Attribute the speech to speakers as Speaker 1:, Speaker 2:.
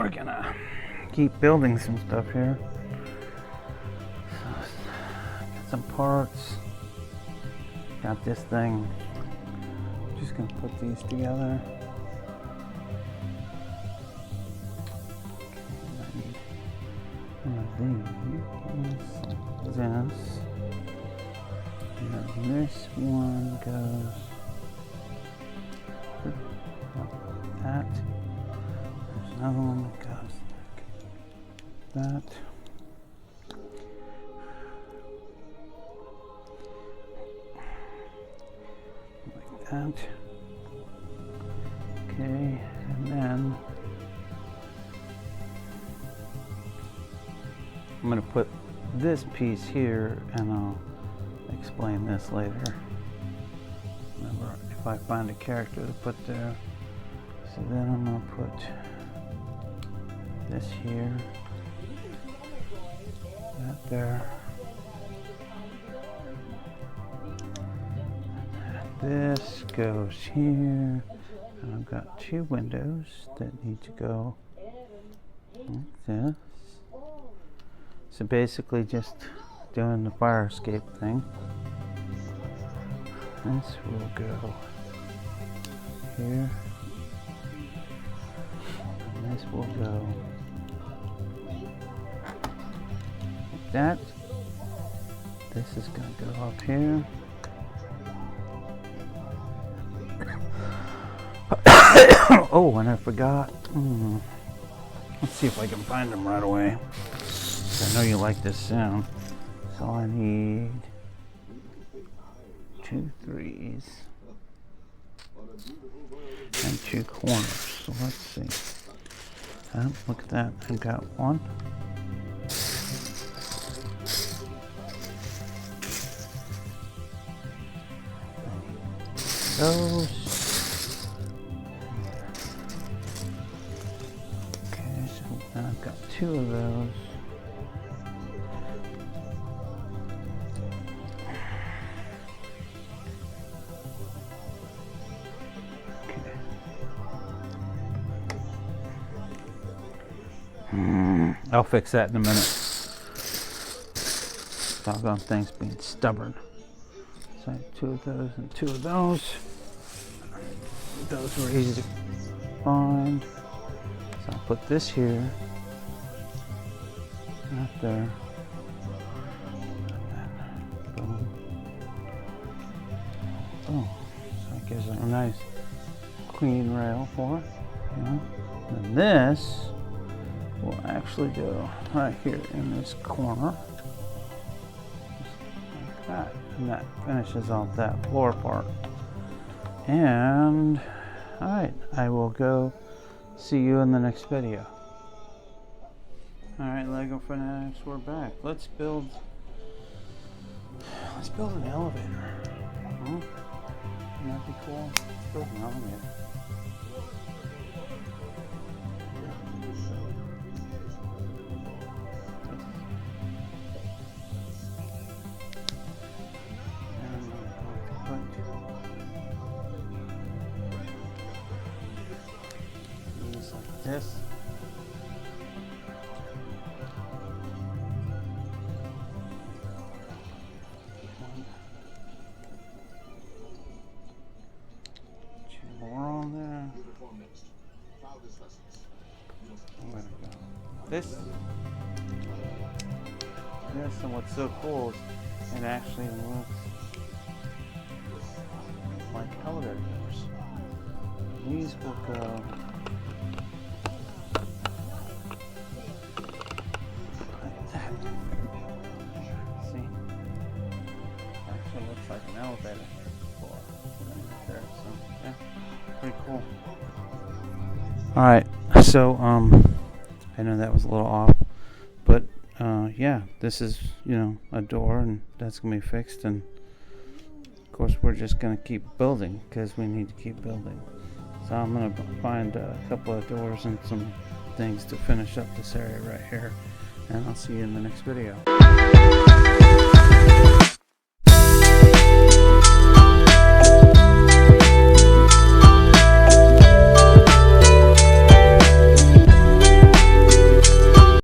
Speaker 1: we're gonna keep building some stuff here. So, got some parts. Got this thing. Just gonna put these together. This, and then this one goes like that. There's another one that goes like that. Like that. Okay, and then I'm going to put this piece here, and I'll explain this later. Remember, if I find a character to put there. So then I'm going to put this here, that there. This goes here, and I've got two windows that need to go like this. So basically just doing the fire escape thing. This will go here, and this will go like that. This is going to go up here. Oh, and I forgot. Let's see if I can find them right away. I know you like this sound. So I need 2 3s and 2 corners. So let's see. Look at that. I got one. Those. Okay, so then I've got 2 of those. I'll fix that in a minute. Doggone things being stubborn. So I have 2 of those and 2 of those. Those were easy to find. So I'll put this here. Right there. Boom. Boom. So it gives it a nice clean rail for it. And this will actually go right here in this corner, just like that, and that finishes off that floor part. And alright, I will go see you in the next video. Alright, Lego Fanatics, we're back. Let's build an elevator. Wouldn't that be cool? Let's build an elevator. This. Two more on there. I'm gonna go. This, and what's so cool is it actually looks like elevator doors. These will go. Like an elevator floor right there, so yeah, pretty cool. Alright, so I know that was a little off, but yeah, this is, a door, and that's gonna be fixed, and of course we're just gonna keep building because we need to keep building. So I'm gonna find a couple of doors and some things to finish up this area right here, and I'll see you in the next video.